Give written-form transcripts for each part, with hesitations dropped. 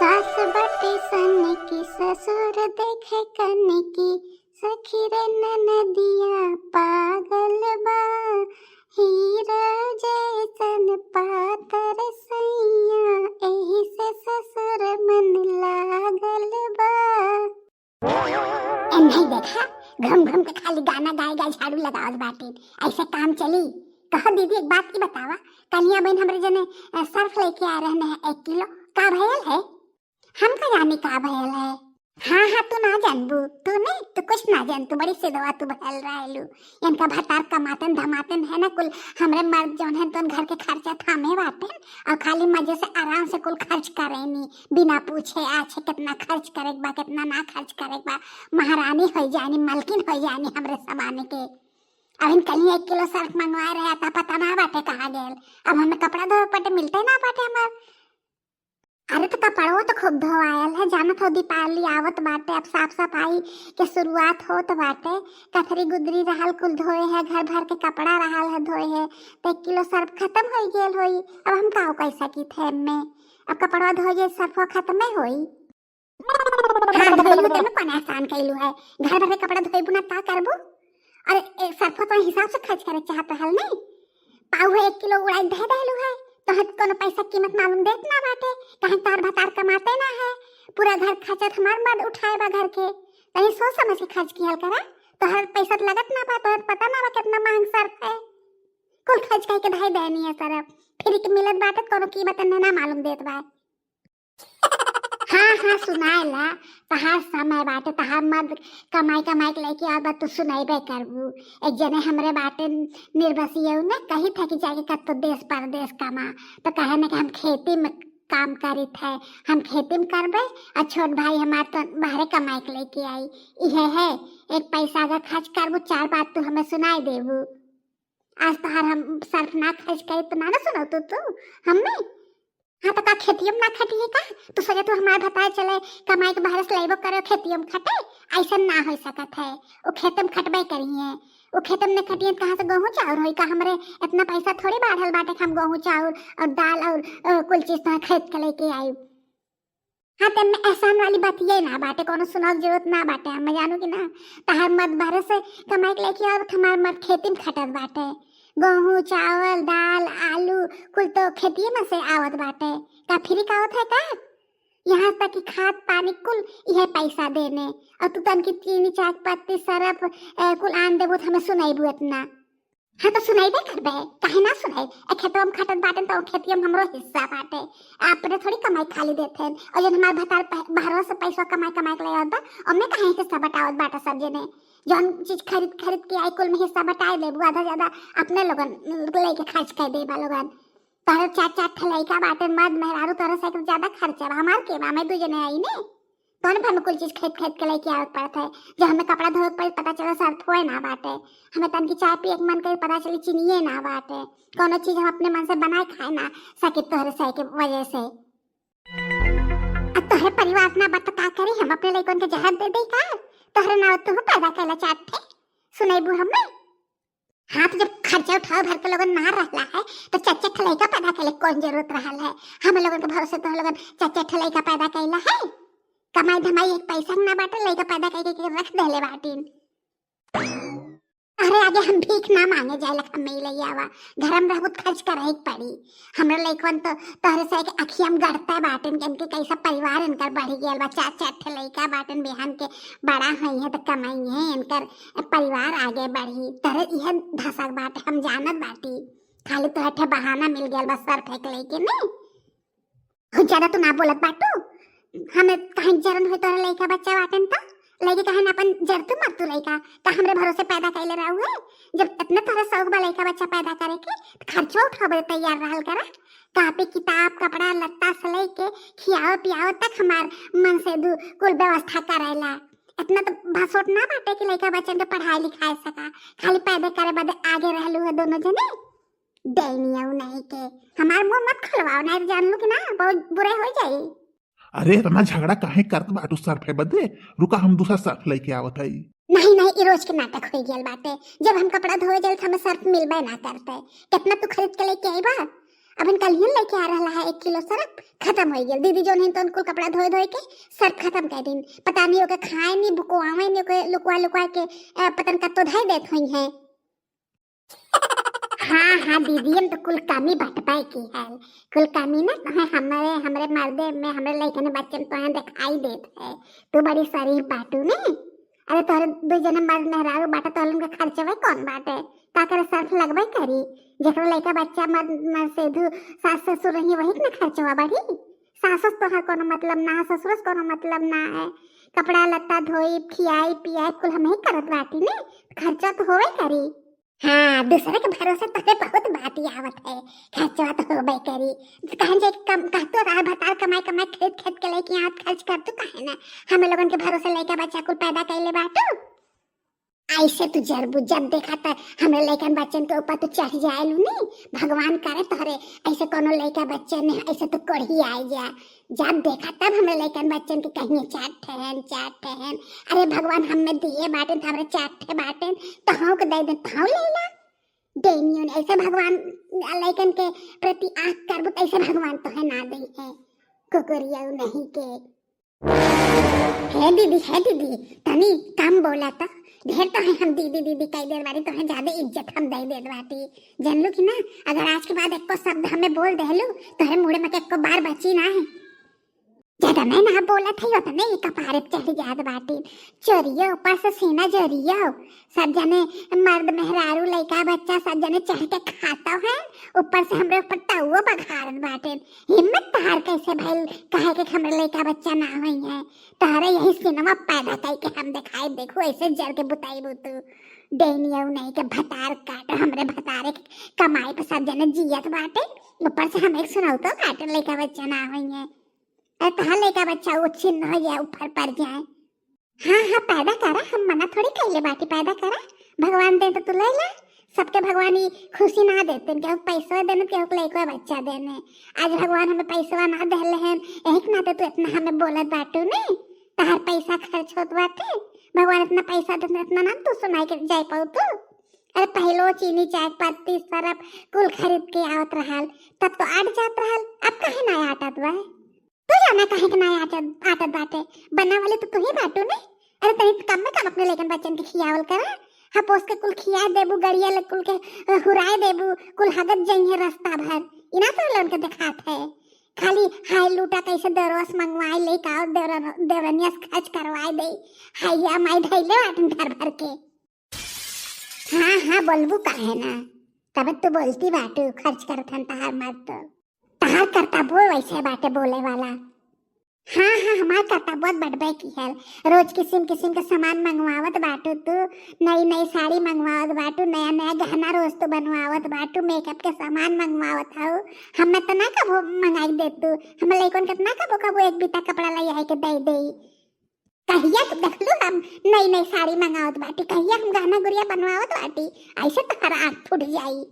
सास बटे सन की ससुर देखे कन की सखी रे नदिया पागल बा हीरा जैसन पातर सैया एही से ससुर मन लागल बा। नहीं देखा घूम घूम के खाली गाना गाए गाए झाड़ू लगावत बाटे, ऐसे काम चली। कहो दीदी एक बात की बतावा, कलिया बहन हमरे जने सर्फ लेके आ रहे हैं 1 किलो, का भयल है? हम का जाने का भयल है। हाँ हाँ तू ना जानबू, तू नहीं तू कुछ ना जान, तू बड़ी सिधवा तू भयल रहलू। इनका भतार कमातन धमातन है ना कुल, हमरे मर्द जौन है तो घर के खर्चा थामे बाटन और खाली मजे से आराम से कुल खर्च करेनी बिना पूछे आछे कितना खर्च करे बा कितना ना खर्च करे बा। महारानी हो जानी मलकिन हो जानी हमरे समाने के। अब इन कल 1 किलो सर्फ मंगवाए रहे था, पता ना बाटे कहाँ गेल। अब हमें कपड़ा धोए पटे मिलते ना बाटे हमार। अरे तो कपड़ो तो खूब धोआयल है, जानत हो दीपावली आवत बाटे, अब साफ सफाई के शुरुआत होत बाटे। कथरी गुदरी रहल कुल धोए है, घर भर के कपड़ा रहल है धोए है, तो 1 किलो सर्फ खत्म हो गेल होई। अब हम का कैसा की थे में अब कपड़ा धोए जे सर्फ खत्म होई। हाँ धोइलू तो कौन आसान कैलू है, घर भर के कपड़ा धोइबू ना ता करबू। अरे सर्फ तो हिसाब से खर्च करे चाहत हल नहीं, पाऊ 1 किलो उड़ाई दे देलू है तो हत कोनो पैसा कीमत मालूम देत ना बाटे, कहीं तार भतार कमाते ना है, पूरा घर खर्चा हमार मर्द उठाए बा घर के, कहीं सोच समझ के खर्च किया करा तो हर पैसा लगत ना बा, तो पता ना बा कितना महंग सर्फ है, कुल खर्च करके धाई देनी है सर्फ, फिर के मिलत बाटे कोनो कीमत ना मालूम देत बा। हाँ हाँ सुनाएला तहार समय बाटे, तहार मर्द कमाई कमाई के लेके आबा तू सुनाइबे करबू। एक जने हमरे बाटे निर्बसिया ने कही था कि जाके कत्तो देश परदेश कमा, तो कहे ना कि हम खेती में काम करी थे, हम खेती में करबे और छोट भाई हमार तो बाहरे कमाई के लेके आई। इहे है एक पैसा अगर खर्च करबू 4 बात तू हमें सुनाई देबू। आज तहार हम सर्फ ना खर्च करे तो ना सुनो तू हमें। हाँ तो का खेतियों में ना खटिए का, तो सोचे तू हमारे बताए चले कमाई के बाहर से लेबो करे खेतियों में खटे, ऐसा ना हो सकत है। वो खेतों में खटबे करिए, वो खेतों में खटिए तो कहाँ से गेहूँ चाउर होई का, हमरे इतना पैसा थोड़ी बढ़ल बाटे हम गेहूँ चाउर और दाल और कुल चीज तो खरीद के लेके आई। हाँ तो मैं एहसान वाली बात ये ना बाटे, कोनो सुनाव जरूरत ना बाटे, हम जानू कि ना तहार मर्द बाहर से कमाई के लेके आओ, हमार मर्द खेती में खटत बाटे, गेहूँ चावल दाल आलू कुल तो खेती में से आवत बाटे, का फ्री का होता है का? यहाँ तक कि खाद पानी कुल यह पैसा देने, और तू तन की चीनी चाक पत्ती सरफ कुल आन देबो तो हमें सुनाइबू इतना। हाँ तो सुनाइबे करबे, काहे ना सुनाई। खेतों में खटत बाटे तो खेतियों में हमरो हिस्सा बाटे, आपने थोड़ी कमाई खाली देते हैं, और जब हमारे भतार बाहर से पैसा कमाई कमाई के ले आवत बा, और मैं कहीं हिस्सा बटावत बाटा सब जने, जौन चीज खरीद खरीद के आई कुल में हिस्सा बटाए देबू, आधा ज्यादा अपने लोगन लेके खर्च कर देबा लोगन। तोहरे 4 ठलैका बाटे मर्द मेहरारू, तोहरे से ज्यादा खर्चा बा, हमार के बा, मैं 2 जने आई ने तोने भर में कुल चीज खरीद खरीद के लेके आवत पड़त है। जो हमें कपड़ा धोए पड़े पता चला सर्फ होए ना बाटे, हमें तन की चाय पिए के मन करे पता चली चीनिए ना बाटे, कोनो चीज हम अपने मन से बनाए खाए ना सके तोहरे से के वजह से। अब तोहरे परिवार ना बता का करी, हम अपने लइकन के जहर दे दे का, तोहरे नाव तू पैदा कैला चाहते सुनाइबू हमें। हाँ तो जब खर्चा उठाओ भर के लोगन ना रहला है तो 4 ठलैका पैदा कैले कौन जरूरत रहल है, हम लोगन के भरोसे तो लोगन 4 ठलैका पैदा कैला है, कमाई धमाई एक पैसा ना बाटे लइका पैदा करके रख देले बाटिन। अरे आगे हम भीख ना मांगे जाए लख में ले आवा, घर में रहबुत खर्च करे पड़ी, हमरा लइकन तो तोहरे से के अखियां में गड़ता बाटन के इनके कैसा परिवार इनकर बढ़ी गेल बा, 4 ठलैका बाटन बिहान के बड़ा होई है तो कमाई है इनकर परिवार आगे बढ़ी, तोहरे यह धसक बाटे हम जानत बाटी, खाली तोहरे बहाना मिल गेल बस सर फेंक लेके नहीं हो ज्यादा तू ना बोलत बाटू। हमें कहीं जरन हो तोरा लइका बच्चा बाटन तो लइके कहीं अपन जरतू मरतू लइका का हमरे भरोसे पैदा कैले रहू है, जब इतना तोरा शौक बा लइका बच्चा पैदा करे के खर्चो उठावे तैयार रहल करा, कापी किताब कपड़ा लत्ता से लेके खियाओ पियाओ तक हमार मन से कुल व्यवस्था करेला। इतना तो भासोट ना बाटे कि लइका बच्चन के पढ़ाई लिखाए सका, खाली पैदा करे बदे आगे रहलू है दोनों जने दैनिया नहीं के। हमार मुंह मत खुलवाओ नहीं जान लू कि ना बहुत बुरे हो जाई। अरे इतना झगड़ा काहे करत बाटू सर्फ है बदे, रुका हम दूसरा सर्फ लेके आवत हई। नहीं नहीं ई रोज के नाटक हो गेल बाटे, जब हम कपड़ा धोए जाए हमें सर्फ मिलबे ना करते, कितना तू खरीद के लेके आई बा, अब कल ही लेके आ रहा है 1 किलो सर्फ खत्म हो गया। दीदी जो नहीं तो उनको कपड़ा धोए धोए के सर्फ खत्म कर दी। पता नहीं होके खाए नहीं बुकवावे नहीं होके लुकवा लुकवा के पतन का तो धाई देत हुई है। हाँ हाँ दीदी हम तो कुल कमी बट पाए की है। कुल कमी ना तो हमारे हमारे मर्दे में हमारे लड़के ने बच्चे में तो दिखाई देता है। तू बड़ी शरीफ बाटू ने। अरे तोहरे 2 जने मर्द मेहरारू बाटा तो उनका खर्चवा कौन बाटे का करे सर्फ लगबे करी। जकरा लड़का बच्चा मर से दू सास ससुर रही वही ना खर्चवा बढ़ी। सास तो कोनो मतलब ना ससुर कोनो मतलब ना है। कपड़ा लत्ता धोई खियाई पियाई कुल हम ही करत बाटी ने खर्चा तो होवे करी। हाँ दूसरे के भरोसे तोरे बहुत बात आवत है। खर्चवा तो होबे करी। कहां जे कम कहतो रहा भतार कमाई कमाई खेत खेत के लेके हाथ खर्च कर तू काहे ना हम लोगन के भरोसे लेके बच्चा को पैदा कैले बाटू। ऐसे तू जरबू जब देखा था हमारे लड़कन बच्चन के ऊपर तू चढ़ जाए लूनी। भगवान करे तोहरे ऐसे कोनो लड़का बच्चे ने ऐसे तो कढ़ी आई जा। जब देखा तब हमारे लड़कन बच्चन के कहीं चाट ठहन। अरे भगवान हमें दिए बाटे तो हमारे चाटे बाटे तो हाँ को दे दे ताऊ लेला देनियो ने ऐसे भगवान लड़कन के प्रति आँख करबू तो ऐसे भगवान तो है ना दे है कुकुरिया नहीं के। है दीदी तनी कम बोला था ढेर तो है हम दीदी दीदी कई देर बारी तो है ज्यादा इज्जत हम दे दे बाटी जानलू कि ना। अगर आज के बाद एको शब्द हमें बोल देलू तो हरे मुड़े में एको बार बची ना है। ज्यादा मैं ना बोला था तो नहीं कपारे पे चढ़ जात बाटी चोरियो ऊपर से सीना जोरियो सब जने मर्द मेहरारू लड़का बच्चा सब जने चढ़ के खाता है ऊपर से हमरे ऊपर तउओ बघारत बाटे। हिम्मत तहार कैसे भइल कहे के हमरे लड़का बच्चा ना होई है। तारे यही सिनेमा पैदा करके हम दिखाई देखो ऐसे जर के बुताई बुतू डेनियो नहीं के भतार काट हमरे भतारे कमाई पे सब जने जियत बाटे ऊपर से हम एक सुनाऊ तो काट लड़का बच्चा ना होई है। कहा लड़का बच्चा वो छिन्न हो जाए ऊपर पड़ जाए। हाँ पैदा करा हम मना थोड़ी कैले बाटी पैदा करा भगवान दे तो तू ले ला। सबके भगवान ही खुशी ना देते क्या पैसा देने क्या लड़का बच्चा देने। आज भगवान हमें पैसा ना दे हैं एक नाते तू इतना हमें बोलत बाटू ने तहार पैसा खर्च होत बाटे। भगवान इतना पैसा देते इतना ना तू सुनाई के जाए पाऊ तू। अरे पहलो चीनी चाय पत्ती सरफ कुल खरीद के आवत रहल तब तो आट जात रहल अब कहे ना आटत बा। तू जाना कहे के ना आटत बाटे बना वाले तो तू ही बाटू ने। अरे तनी कम में कम अपने लेकिन बच्चन के खियावल करा हपोस के कुल खिया देबू गड़िया ले कुल के हुराए देबू कुल हगत जइहे रास्ता भर इना तो लोन के दिखात है। खाली हाय लूटा कैसे देरवस मंगवाए ले का देवरनियस खर्च करवाए दे हाइया माई धैले बाटन घर भर के। हाँ बोलबू काहे ना तब तो बोलती बाटू खर्च करथन तहार मत तो तहार कर्तव्य वैसे बाटे बोले वाला। हाँ हमार कर्तव्य बढ़बे की है। रोज किस्म के सामान मंगवावत बाटू तू नई साड़ी मंगवावत बाटू नया गहना रोज तो बनवावत बाटू मेकअप के सामान मंगवावत हूँ। हमें तो ना कबो मंगाई दे तू हमें लइकन के ना कबो एक बीता कपड़ा लाई के दे दे। कहिया तो देख लू हम नई साड़ी मंगावत बाटी कहिया हम गहना गुड़िया बनवावत बाटी ऐसे तो हर आँख फूट जाई।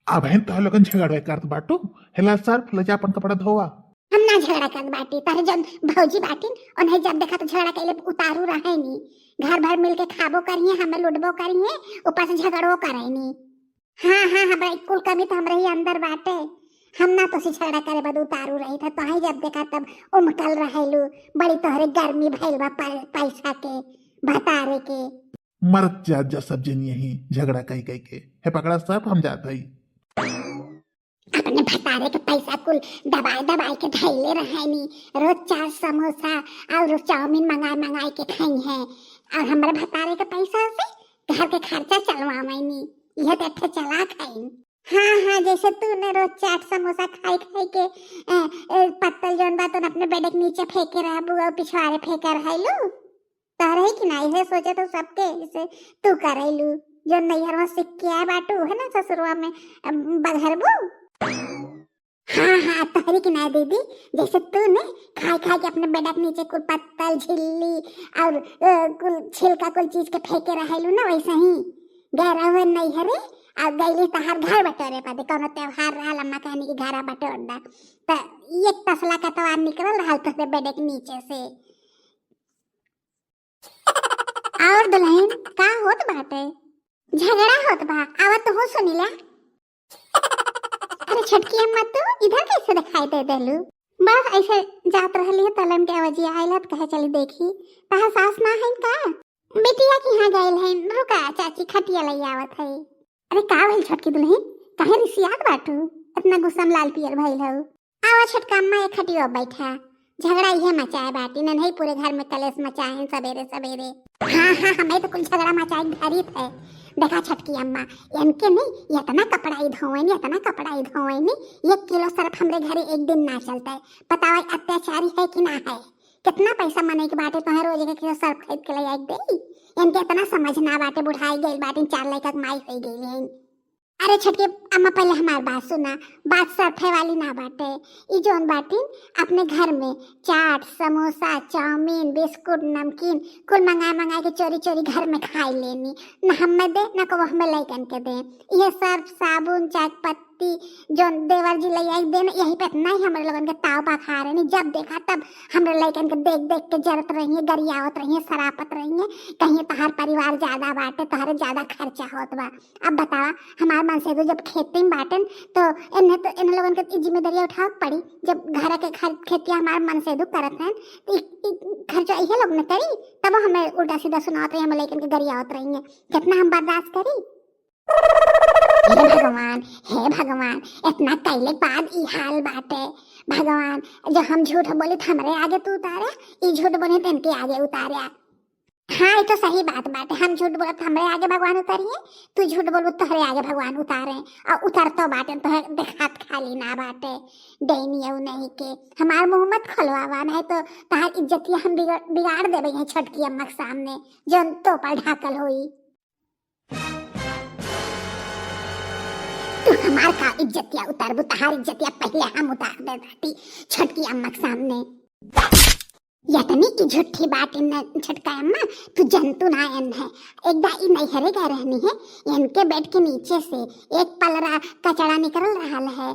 अब है तो लोगन झगड़े करत बाटू हेला सर्फ ले जा अपन कपड़ा धोवा। हम ना झगड़ा कर बाटी तारे जब भौजी बाटी और नहीं जब देखा तो झगड़ा कैले उतारू रहे नी घर भर मिल के खाबो करिए हमें लुटबो करिए ऊपर से झगड़ो करे नी। हाँ हमरा कुल कमी तो हमरे ही अंदर बाटे हम ना तो से झगड़ा करे बद उतारू रही था तो ही जब देखा तब उमटल रहेलू बड़ी तोहरे गर्मी भइल बा पैसा के भतारे के। मरत जा सब जन यही झगड़ा कही के है पकड़ा सब हम जात हई अपने भतारे के पैसा कुल दबाई के धैले रहे नी रोज 4 समोसा और रोज चाउमीन मंगाई के खाई है और हमारे भतारे के पैसा से घर के खर्चा चलवाई नी यह तो अच्छा चला खाई। हाँ जैसे तूने रोज 4 समोसा खाई के पत्तल जोन बात अपने बेड के नीचे फेंके रहबू और पिछवाड़े फेंके रहलू तो रही कि ना ये सोचे तो सबके जैसे तू करैलू जो नैहर में सीख के आए बाटू है ना ससुरवा में बघरबू। हाँ तोहरी की ना दीदी जैसे तूने खाई के अपने बेड के नीचे कुल पत्तल झिल्ली और कुल छिलका कुल चीज के फेंके रहलू ना वैसे ही गहरा हुए नैहरे और गईली तहार घर बटोरे पाते कोनो त्योहार रहल अम्मा कहनी की घर बटोर दा तो एक तसला का तो निकल रहल तो बेड के नीचे से। और दुल्हन का होत बाटे झगड़ा होत बा आवत तो हो सुनिला। अरे छटकी अम्मा तू इधर कैसे दिखाई दे देलू? बस ऐसे जात रहली है तलन के आवाज आइला त कहे चली देखी तहार सास ना है का? बेटिया की यहाँ गइल है, रुका चाची खटिया लई आवत है। अरे का भइल छटकी दुल्हन, काहे रिसियात बाटू? इतना गुस्सा में लाल पियर भइल हो। आवा छटका अम्मा एक खटिया बैठा, झगड़ा ये मचाए बाटी न नहीं पूरे घर में कलेश मचाए सवेरे सवेरे। हाँ हमें तो कुछ झगड़ा मचाए घरी थे। देखा छटकी अम्मा, इनके नहीं इतना कपड़ा धोएनी, इतना कपड़ा धोएनी, 1 किलो सर्फ हमरे घरे एक दिन ना चलता है। बताओ अत्याचारी है कि ना है? कितना पैसा मने के बाटे तो रोज एक किलो सर्फ खरीद के ले आई दे। इनके इतना समझ ना बाटे, बुढ़ाई गई बाटे, 4 लड़का माई हो गई है। अरे छटके अम्मा पहले हमारी बात सुना, बात सरफे वाली ना बाटे। ई जोन बाटी अपने घर में चाट समोसा चाउमीन बिस्कुट नमकीन कुल मंगा के चोरी चोरी घर में खाई लेनी, न हमें दे न को हमें लैकन के दे। ये सर्फ साबुन चाय पत्ती जो देवर जी ले आई देन, यही पे इतना ही हमारे लोगन के ताव पा खा रहे। जब देखा तब हमारे लैकन के देख देख के जरत रही है, गरियावत रही है, सरापत रही है। कहीं तहार परिवार ज्यादा बाटे, तहारे ज्यादा खर्चा होत बा। अब बतावा हमारे मन से तो जब खेती में बाटन तो इन लोगन के जिम्मेदारी उठाव पड़ी। जब घर के खेतिया हमारे मन से दुख करत हैं तो खर्चा ये लोग न करी, तब हमें उल्टा सीधा सुनाते हैं, हमें लेकिन के गरियावत रही है। कितना हम बर्दाश्त करी? हे भगवान इतना कैले बाद ई हाल बाटे। भगवान जो हम झूठ बोले तो हमरे आगे तू उतारे, ई झूठ बोले तो इनके आगे उतारे। हाँ ये तो सही बात बाटे, हम झूठ बोले तो हमरे आगे भगवान उतारिए, तू झूठ बोलो तो हरे आगे भगवान उतारे। और उतर तो बाटे तो देखात खाली ना बाटे, देनी नहीं के हमार मुँह मत खोलवावा, नहीं तो तहार इज्जतिया हम बिगाड़ देवे हैं छटकी अम्मा के सामने जो तो पर ढाकल हुई। तू हमार का इज्जतिया उतारबू, तहार इज्जतिया पहले हम उतार दे बाटी छटकी अम्मा के सामने। यतनी की झूठी बात इन छटका अम्मा, तू जंतु ना एन है। एक दाई नैहरे गए रहनी है, इनके बेड के नीचे से एक पलरा कचड़ा निकल रहा है,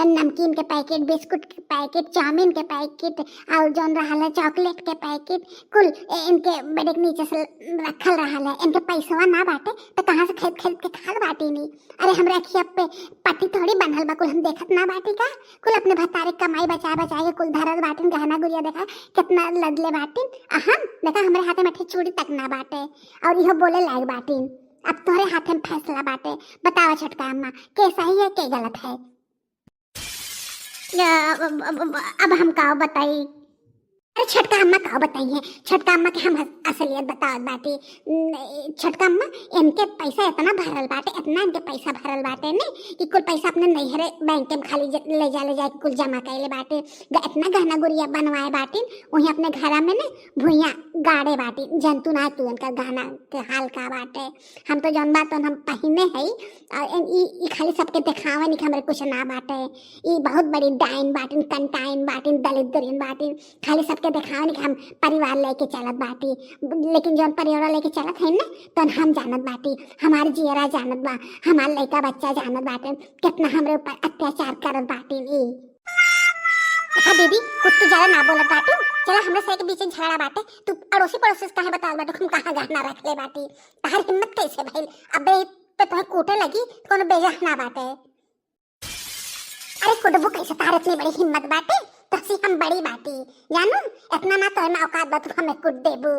नमकीन के पैकेट बिस्कुट के पैकेट चाउमीन के पैकेट और जौन रहा है चॉकलेट के पैकेट कुल इनके बेड के नीचे से रखल रहा है। इनके पैसवा ना बाटे तो कहाँ से खरीद खरीद के खाल बाटी नहीं। अरे हमरे अखिया पे पट्टी थोड़ी बनल बा, कुल हम देखत ना बाटी का, कुल अपने भतारे कमाई बचा बचा के कुल धरत बाटी, गहना गुड़िया देखा कितना लदले बाटिन। अहम देखा हमारे हाथे में चूड़ी तक ना बाटे और यह बोले लायक बाटिन। अब तोहरे हाथे में फैसला बाटे, बताओ छटका अम्मा के सही है के गलत है? अब हम का बताई? अरे छटका अम्मा का बताइए, छटका अम्मा के हम असलियत बताओ बाटी। छटका अम्मा इनके पैसा इतना भरल बाटे, इतना इनके पैसा भरल बाटे ने कि कुल पैसा अपने नैहरे बैंक में खाली ले जा कुल जमा कैले बाटे। इतना गहना गुड़िया बनवाए बाटी, वहीं अपने घर में ने भूया गाड़े बाटी। जंतु ना तू इनका गहना के हाल का बाटे। हम तो जौन बात हम पहने है और ई खाली सबके दिखावे नहीं हमारे कुछ ना बाटे। ई बहुत बड़ी डाइन बाटिन, कंटाइन बाटिन, दलिद्रीन बाटिन, खाली सबके दिखावे नहीं हम परिवार लेके चलत बाटी। लेकिन जौन परिवार लेके चलत है ना तो हम जानत बाटी, हमारे जियरा जानत बा, हमारे लड़का बच्चा जानत बाटे कितना हमरे ऊपर अत्याचार करत बाटी। हाँ दीदी कुछ तो ज्यादा ना बोलत बाटू, चला हमरा से के बीच झगड़ा बाटे, तू अड़ोसी पड़ोसी से काहे बतावत बाटू हम कहां गहना रख ले बाटी? तहार हिम्मत कैसे भइल? अबे पे तोहे कूटे लगी कोनो बेजा ना बाटे। अरे कुडबू कैसे तार इतनी बड़ी हिम्मत बाटे? तसी हम बड़ी बाटी जानू, इतना ना तो ना औकात बा तू हमें कुट देबू।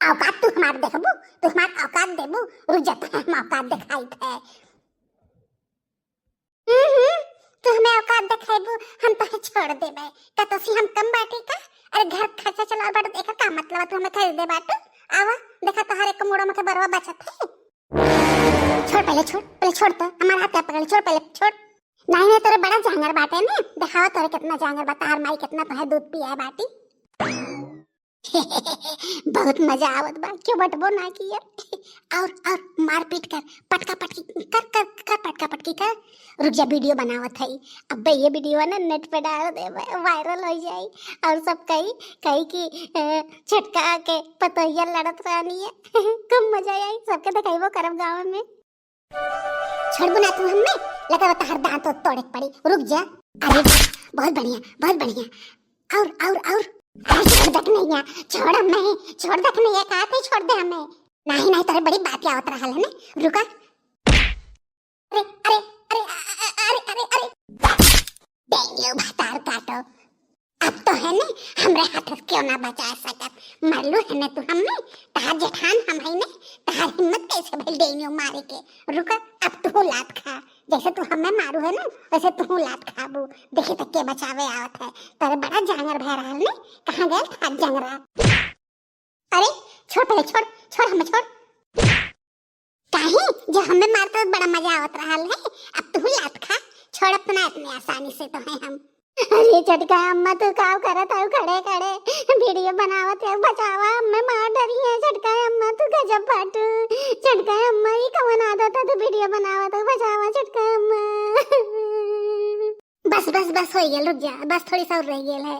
औकात तू हमार देखबू, तू हमार औकात देबू, रुक जा हम औकात दिखाई थे। तू हमें औकात दिखाइबू हम तो छोड़ देबे का तसी हम कम बाटी का? अरे घर खर्चा चला बाटे देखा का मतलब तू हमें खरीदे बाटे? आवा देखा तोहरे को मोड़ा में बरवा बचत है। छोड़ पहले छोड़ तो हमारा हाथ पकड़, छोड़ पहले छोड़। नहीं तेरे बड़ा जांगर बाटे ने, दिखाओ तेरे कितना जांगर बता, हर माई कितना तो है दूध पिया है बाटी। बहुत मजा आवत बा, क्यों बटबो ना किया? और मारपीट कर, पटका पटकी कर पटका पटकी कर। रुक जा वीडियो बनावत है। अब ये वीडियो ना नेट पे डाल दे, वायरल हो जाए और सब कही कि छटका के पतोहिया लड़त रहनी है। खूब मजा आई, सबके दिखाइबो करब गाँव में। छोड़बू ना तू हमें, लगा तहार दांत तो तोड़े पड़ी। रुक जा, अरे बहुत बढ़िया। और छोड़ दक नहीं है, छोड़ हमें, छोड़ दक नहीं है, कहा थे छोड़ दे हमें। नहीं तेरे बड़ी बात आवत रहा है ना, रुका। अरे अरे अरे अरे डेंगू भतार काटो अब तो है ने हमरे हाथ से क्यों ना बचा सकत मरलू है ने तू हमने तार जेठान हम है ने तार हिम्मत कैसे भइल डेंगू मारे के रुक अब तू लात खा जैसे तू हमें मारू है ना वैसे तू लात खाबू देखे तक के बचावे आवत है तेरे बड़ा जांगर भय रहल ने कहां गए था जंगरा अरे छोड़ पहले छोड़ छोड़ हमें छोड़ काहे जो हमें मारते बड़ा मजा आवत रहल है अब तू लात खा छोड़ अपना इतनी आसानी से तो है हम अरे झटका अम्मा तू काव करत है खड़े खड़े वीडियो बनावत है बचावा हमें मार डरी है झटका अम्मा तू गजब बाटू झटका अम्मा ये कवन आदत है तू वीडियो बनावत है बचावा झटका अम्मा बस बस बस हो गेल रुक जा बस थोड़ी सा और रह गेल है